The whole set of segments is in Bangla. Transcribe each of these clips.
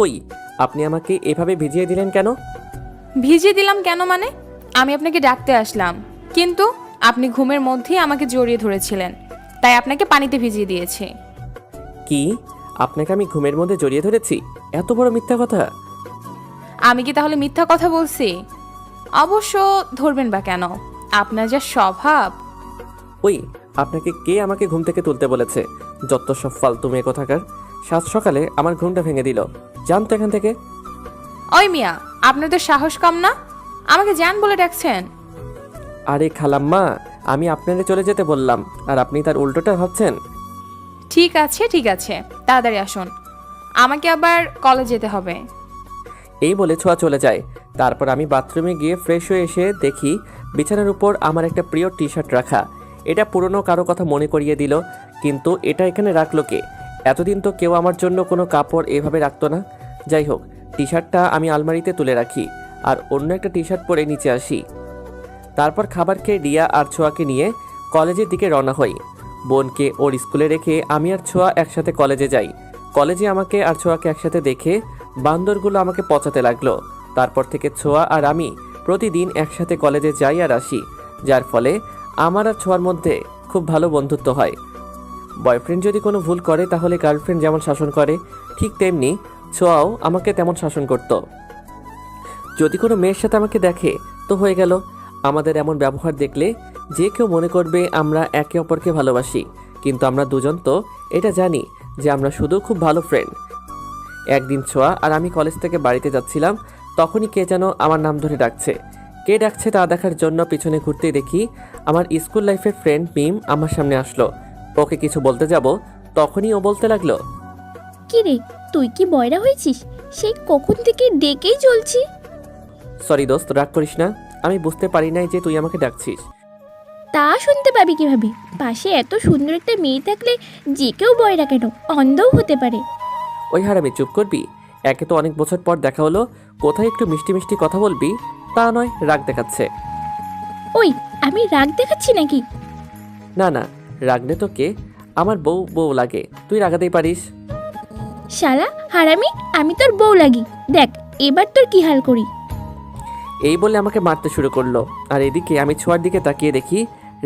ওই, আপনি আমাকে এভাবে ভিজিয়ে দিলেন কেন? ভিজিয়ে দিলাম কেন মানে? আমি আপনাকে ডাকতে আসলাম, কিন্তু আপনি ঘুমের মধ্যেই আমাকে জড়িয়ে ধরেছিলেন, তাই আপনাকে পানিতে ভিজিয়ে দিয়েছি। কি? আপনাকে আমি ঘুমের মধ্যে জড়িয়ে ধরেছি? এত বড় মিথ্যা কথা! আমি কি তাহলে মিথ্যা কথা বলছি? অবশ্য ধরবেন বা কেন, আপনার যা স্বভাব। ওই, আপনাকে কে আমাকে ঘুম থেকে তুলতে বলেছে? যত সব ফালতু মেয়ে কোথাকার! সাত সকালে আমার ঘুমটা ভেঙে দিল। যান তো এখান থেকে। ওই মিয়া, আপনার তো সাহস কম না? আমাকে জান বলে ডাকছেন? আরে খালাম্মা, আমি আপনারে চলে যেতে বললাম, আর আপনি তার উল্টোটা ভাবছেন। ঠিক আছে ঠিক আছে, তাড়াতাড়ি আসুন, আমাকে আবার কলেজ যেতে হবে। এই বলে ছোঁয়া চলে যায়। তারপর আমি বাথরুমে গিয়ে ফ্রেশ হয়ে এসে দেখি বিছানার উপর আমার একটা প্রিয় টি শার্ট রাখা। এটা পুরনো কারো কথা মনে করিয়ে দিল, কিন্তু এটা এখানে রাখলো কে? এতদিন তো কেউ আমার জন্য কোনো কাপড় এভাবে রাখতো না। যাই হোক, টি শার্টটা আমি আলমারিতে তুলে রাখি আর অন্য একটা টি শার্ট পরে নিচে আসি। তারপর খাবার খেয়ে রিয়া আর ছোঁয়াকে নিয়ে কলেজের দিকে রওনা হই। বোনকে ওর স্কুলে রেখে আমি আর ছোঁয়া একসাথে কলেজে যাই। কলেজে আমাকে আর ছোঁয়াকে একসাথে দেখে বান্দরগুলো আমাকে পচাতে লাগলো। তারপর থেকে ছোঁয়া আর আমি প্রতিদিন একসাথে কলেজে যাই আর আসি, যার ফলে আমার আর ছোঁয়ার মধ্যে খুব ভালো বন্ধুত্ব হয়। বয়ফ্রেন্ড যদি কোনো ভুল করে তাহলে গার্লফ্রেন্ড যেমন শাসন করে, ঠিক তেমনি ছোঁয়াও আমাকে তেমন শাসন করত। যদি কোনো মেয়ের সাথে আমাকে দেখে তো হয়ে গেল। আমাদের এমন ব্যবহার দেখলে যে কেউ মনে করবে আমরা একে অপরকে ভালোবাসি, কিন্তু আমরা দুজন তো এটা জানি যে আমরা শুধু খুব ভালো ফ্রেন্ড। একদিন ছোঁয়া আর আমি কলেজ থেকে বাড়িতে যাচ্ছিলাম, তখনই কে যেন আমার নাম ধরে ডাকছে। কে ডাকছে তা দেখার জন্য পিছনে ঘুরতেই দেখি আমার স্কুল লাইফের ফ্রেন্ড মিম আমার সামনে আসলো। ওকে কিছু বলতে যাব, তখনই ও বলতে লাগলো, কি রে, তুই কি বয়রা হয়েছিস? সেই কখন থেকে ডেকেই চলছি। সরি দোস্ত, রাগ করিস না, আমি বুঝতে পারি নাই যে তুই আমাকে ডাকছিস। তা শুনতে পাবি কিভাবে? পাশে এত সুন্দর একটা মেয়ে থাকলে যে কেউ বয়রা কেন, অন্ধও হতে পারে। ওই হারামি, চুপ করবি? একে তো অনেক বছর পর দেখা হলো, কোথায় একটু মিষ্টি মিষ্টি কথা বলবি, তা নয় রাগ দেখাচ্ছে। ওই, আমি রাগ দেখাচ্ছি নাকি? না না, রাগলে তোকে আমার বউ বউ লাগে, তুই রাগাতেই পারিস। শালা হারামি, আমি তোর বউ লাগি, দেখ এবার তোর কি হাল করি। এই বলে আমাকে মারতে শুরু করলো। আর এদিকে আমি ছোঁয়ার দিকে তাকিয়ে দেখি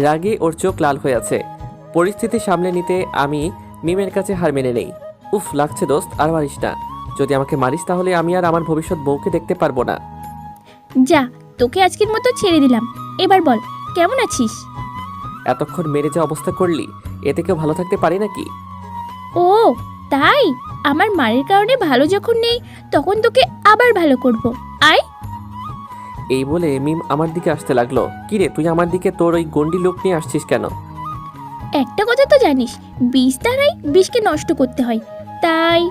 রাগে ওর চোখ লাল হয়ে আছে। পরিস্থিতি সামলে নিতে আমি মিমের কাছে হার মেনে নেই। উফ লাগছে দোস্ত, আর মারিস না। যদি আমাকে মারিস তাহলে আমি আর আমার ভবিষ্যৎ বউকে দেখতে পারবো না। যা, তোকে আজকের মতো ছেড়ে দিলাম। এবার বল, কেমন আছিস? এতক্ষণ মেরে যা অবস্থা করলি, এতে কেউ ভালো থাকতে পারে নাকি? ও তাই, আমার মায়ের কারণে ভালো যখন নেই, তখন তোকে আবার ভালো করব। আয়। এই বলে মিম আমার দিকে আসতে লাগলো। কিরে, তুই আমার দিকে তোর ওই গন্ডি লোক নিয়ে আসছিস কেন? একটা কথা তো জানিস, বিষ দ্বারাই বিষকে নষ্ট করতে হয়, তাই।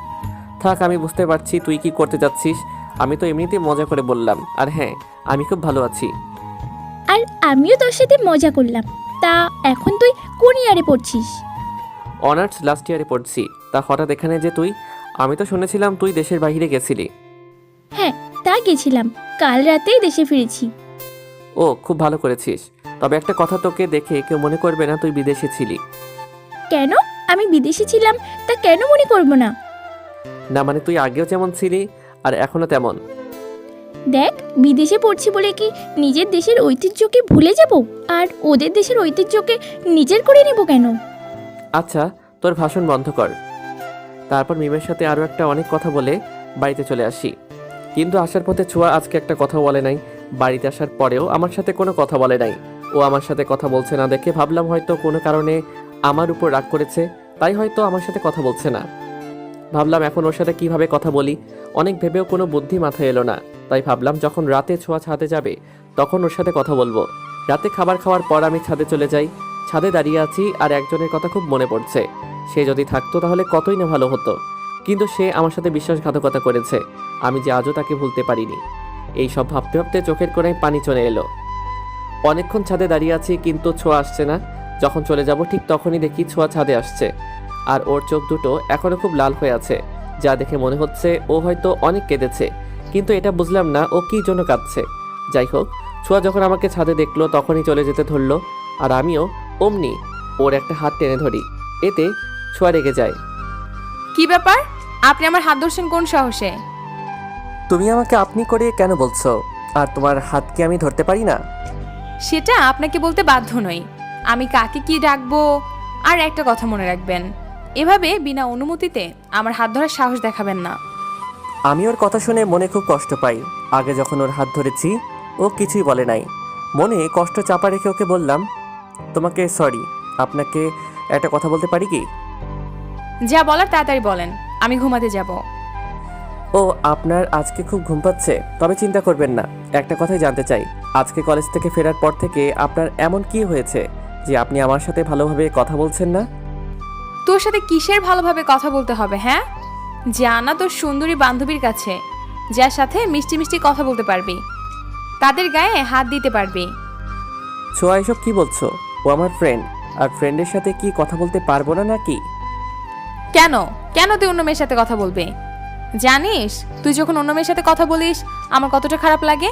থাক, আমি বুঝতে পারছি তুই কি করতে যাচ্ছিস। আমি তো এমনিতে মজা করে বললাম। আর হ্যাঁ, আমি খুব ভালো আছি। আর আমিও তোর সাথে মজা করলাম। তা এখন তুই কোন ইয়ারে পড়ছিস? অনার্স লাস্ট ইয়ারে পড়ছি। তা হঠাৎ এখানে যে তুই? আমি তো শুনেছিলাম তুই দেশের বাইরে গেছিলি। হ্যাঁ, তা গেছিলাম, কাল রাতেই দেশে ফিরেছি। ও, খুব ভালো করেছিস। তবে একটা কথা, তোকে দেখে কেউ মনে করবে না তুই বিদেশে ছিলি। কেন? আমি বিদেশে ছিলাম, তা কেন মনে করবো না? না মানে তুই আগেও যেমন ছিলি আর এখনো তেমন। দেখ, বিদেশে পড়ছি বলে কি নিজের দেশের ঐতিহ্যকে ভুলে যাব আর ওদের দেশের ঐতিহ্যকে নিজের করে নেব কেন? আচ্ছা, তোর ভাষণ বন্ধ কর। তারপর মিমের সাথে আরও একটা অনেক কথা বলে বাড়িতে চলে আসি। কিন্তু আসার পথে ছোঁয়া আজকে একটা কথা বলে নাই। বাড়িতে আসার পরেও আমার সাথে কোনো কথা বলে নাই। ও আমার সাথে কথা বলছে না দেখে ভাবলাম হয়তো কোনো কারণে আমার উপর রাগ করেছে, তাই হয়তো আমার সাথে কথা বলছে না। ভাবলাম এখন ওর সাথে কিভাবে কথা বলি। অনেক ভেবেও কোনো বুদ্ধি মাথায় এলো না। তাই ভাবলাম যখন রাতে ছোঁয়া ছাদে যাবে তখন ওর সাথে কথা বলবো। রাতে খাবার খাওয়ার পর আমি ছাদে চলে যাই। ছাদে দাঁড়িয়ে আছি আর একজনের কথা খুব মনে পড়ছে। সে যদি থাকতো তাহলে কতই না ভালো হতো, কিন্তু সে আমার সাথে বিশ্বাসঘাতকতা করেছে। আমি যে আজও তাকে ভুলতে পারিনি। এই সব ভাবতে ভাবতে চোখের কোণায় পানি চলে এলো। অনেকক্ষণ ছাদে দাঁড়িয়ে আছি কিন্তু ছোঁয়া আসছে না। যখন চলে যাব ঠিক তখনই দেখি ছোঁয়া ছাদে আসছে। আর ওর চোখ দুটো এখনো খুব লাল হয়ে আছে, যা দেখে মনে হচ্ছে ও হয়তো অনেক কেঁদেছে, কিন্তু এটা বুঝলাম না ও কী জন্য কাঁদছে। যাই হোক, ছোঁয়া যখন আমাকে ছাদে দেখলো তখনই চলে যেতে ধরলো, আর আমিও অমনি ওর একটা হাত টেনে ধরি। এতে ছোঁয়া রেগে যায়। কি ব্যাপার? আপনি আমার হাত ধরছেন কোন সাহসে? তুমি আমাকে আপনি করে কেন বলছো? আর তোমার হাত কি আমি ধরতে পারি না? সেটা আপনাকে বলতে বাধ্য নই। আমি কাকে কি ডাকবো। আর একটা কথা মনে রাখবেন, এভাবে বিনা অনুমতিতে আমার হাত ধরার সাহস দেখাবেন না। আমি ওর কথা শুনে মনে খুব কষ্ট পাই। আগে যখন ওর হাত ধরেছি ও কিছুই বলে নাই। মনে কষ্ট চাপা রেখে ওকে বললাম, তোমাকে সরি, আপনাকে একটা কথা বলতে পারি কি? যা বলার তাড়াতাড়ি বলেন, আমি ঘুমাতে যাব। ও আপনার আজকে খুব ঘুম পাচ্ছে? তবে চিন্তা করবেন না, একটা কথাই জানতে চাই, আজকে কলেজ থেকে ফেরার পর থেকে আপনার এমন কি হয়েছে যে আপনি আমার সাথে ভালোভাবে কথা বলছেন না? তোর সাথে কিসের ভালোভাবে কথা বলতে হবে? হ্যাঁ, যা না তোর সুন্দরী বান্ধবীর কাছে, যার সাথে মিষ্টি মিষ্টি কথা বলতে পারবি, তাদের গায়ে হাত দিতে পারবি। ছোঁয়া, এসব কি বলছো? ও আমার ফ্রেন্ড, আর ফ্রেন্ডের সাথে কি কথা বলতে পারবো না নাকি? কেন কেন তুই অন্য মেয়ের সাথে কথা বলবি? জানিস তুই যখন অন্য মেয়ের সাথে কথা বলিস আমার কতটা খারাপ লাগে।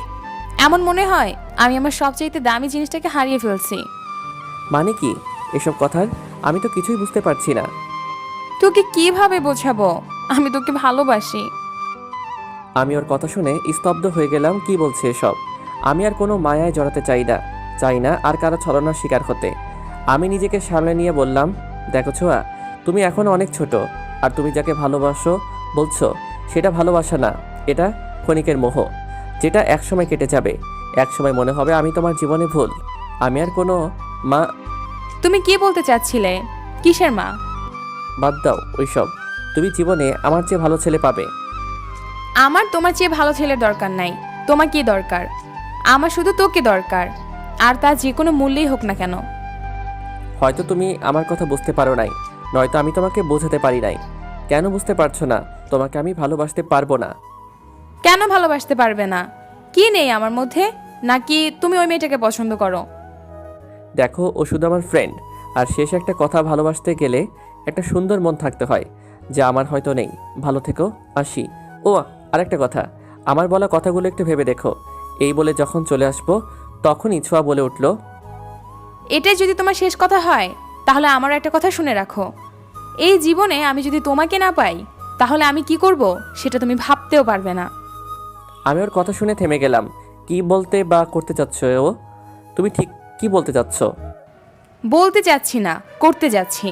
এমন মনে হয় আমি আমার সবচাইতে দামি জিনিসটাকে হারিয়ে ফেলছি। মানে কি এসব কথার? আমি তো কিছুই বুঝতে পারছি না। তোকে কিভাবে বোঝাবো আমি তোকে ভালোবাসি? আমি ওর কথা শুনে স্তব্ধ হয়ে গেলাম। কি বলছে এসব? আমি আর কোনো মায়ায় জড়াতে চাই না আর কারো ছলনার শিকার হতে। আমি নিজেকে সামলে নিয়ে বললাম, দেখো ছোঁয়া, তুমি এখনও অনেক ছোট, আর তুমি যাকে ভালোবাসো বলছো সেটা ভালোবাসা না, এটা ক্ষণিকের মোহ, যেটা একসময় কেটে যাবে। একসময় মনে হবে আমি তোমার জীবনে ভুল। আমি আর কোনো মা। তুমি কি বলতে চাচ্ছিলে? কিসের মা? বাদ দাও ওইসব। তুমি জীবনে আমার চেয়ে ভালো ছেলে পাবে। আমার তোমার চেয়ে ভালো ছেলের দরকার নাই। তোমার কি দরকার? আমার শুধু তোকে দরকার, আর তা যে কোনো মূল্যেই হোক না কেন। হয়তো তুমি আমার কথা বুঝতে পারো নাই, নয়তো আমি তোমাকে বোঝাতে পারি নাই। কেন বুঝতে পারছো না? তোমাকে আমি ভালোবাসতে পারবো না। কেন ভালোবাসতে পারবে না? কি নেই আমার মধ্যে? নাকি তুমি ওই মেয়েটাকে পছন্দ করো? দেখো, ও শুধু আমার ফ্রেন্ড, আর শেষ একটা কথা, ভালোবাসতে গেলে একটা সুন্দর মন থাকতে হয়, যা আমার হয়তো নেই। ভালো থেকো, আসি। ও আরেকটা কথা, আমার বলা কথাগুলো একটু ভেবে দেখো। এই বলে যখন চলে আসবো তখনই ছোঁয়া বলে উঠল, এটাই যদি তোমার শেষ কথা হয় তাহলে আমার একটা কথা শুনে রাখো। এই জীবনে আমি যদি তোমাকে না পাই তাহলে আমি কি করব সেটা তুমি ভাবতেও পারবে না। আমি ওর কথা শুনে থেমে গেলাম। কি বলতে বা করতে চাচ্ছ ও? তুমি ঠিক কি বলতে চাচ্ছ? বলতে চাচ্ছি না, করতে যাচ্ছি।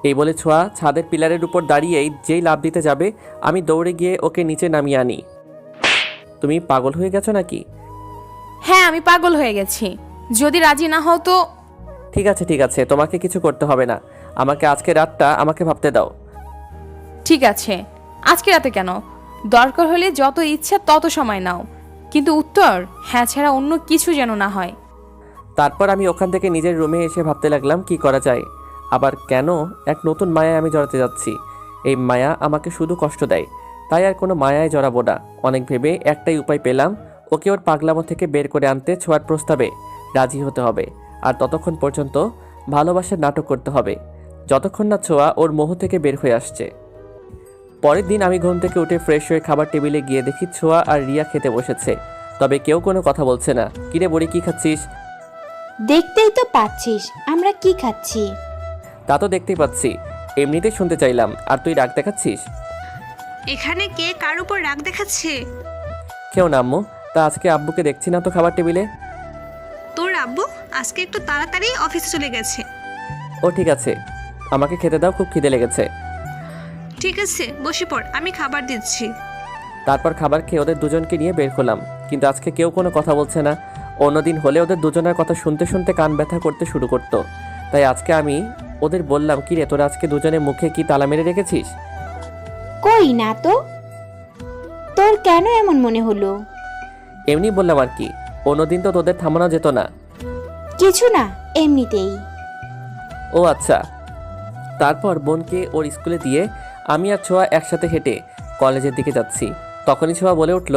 এই বলে ছোঁয়া ছাদের পিলারের উপর দাঁড়িয়েই যেই লাফ দিতে যাবে, আমি দৌড়ে গিয়ে ওকে নিচে নামিয়ে আনি। তুমি পাগল হয়ে গেছো নাকি? হ্যাঁ, আমি পাগল হয়ে গেছি। যদি রাজি না হও তো। ঠিক আছে, তোমাকে কিছু করতে হবে না। আমাকে আজকে রাতটা আমাকে ভাবতে দাও। ঠিক আছে, আজকে রাতে কেন? দরকার হলে যত ইচ্ছা তত সময় নাও, কিন্তু উত্তর হ্যাঁ ছাড়া অন্য কিছু যেন না হয়। তারপর আমি ওখান থেকে নিজের রুমে এসে ভাবতে লাগলাম কি করা যায়। আবার কেন এক নতুন মায়ায় আমি জড়াতে যাচ্ছি? এই মায়া আমাকে শুধু কষ্ট দেয়, তাই আর কোনো মায়ায় জড়াবো না। অনেক ভেবে একটাই উপায় পেলাম, ওকে ওর পাগলামো থেকে বের করে আনতে ছোঁয়ার প্রস্তাবে রাজি হতে হবে। আর ততক্ষণ পর্যন্ত ভালোবাসার নাটক করতে হবে, যতক্ষণ না ছোঁয়া ওর মোহ থেকে বের হয়ে আসছে। পরের দিন আমি ঘুম থেকে উঠে ফ্রেশ হয়ে খাবার টেবিলে গিয়ে দেখি ছোঁয়া আর রিয়া খেতে বসেছে, তবে কেউ কোনো কথা বলছে না। কিরে বড়ি, কি খাচ্ছিস? দেখতেই তো পাচ্ছিস আমরা কি খাচ্ছি। তা তো দেখতেই পাচ্ছি, এমনিতেই শুনতে চাইলাম। আর তুই রাগ দেখাচ্ছিস? এখানে কে কার উপর রাগ দেখাচ্ছে? কেউ না আম্মু। তা আজকে আব্বুকে দেখছি না তো খাবার টেবিলে। তোর আব্বু আজকে একটু তাড়াতাড়ি অফিসে চলে গেছে। ও ঠিক আছে, আমাকে খেতে দাও, খুব খিদে লেগেছে। ঠিক আছে, বসে পড়, আমি খাবার দিচ্ছি। তারপর খাবার খেয়ে ওদের দুজনকে নিয়ে বের হলাম, কিন্তু আজকে কেউ কোনো কথা বলছে না। অন্যদিন হলে ওদের দুজনের কথা শুনতে শুনতে কান ব্যথা করতে শুরু করতো। তাই আজকে আমি ওদের বললাম, কি রে তোরা আজকে দুজনের মুখে কি তালা মেরে রেখেছিস? কই না তো, তোর কেন এমন মনে হলো? এমনি বললাম আর কি, অন্যদিন তো তোদের থামানো যেত না। কিছু না, এমনিতেই। ও আচ্ছা। তারপর বোনকে ওর স্কুলে দিয়ে আমি আর ছোঁয়া একসাথে হেঁটে কলেজের দিকে যাচ্ছি। তখনই ছোঁয়া বলে উঠল,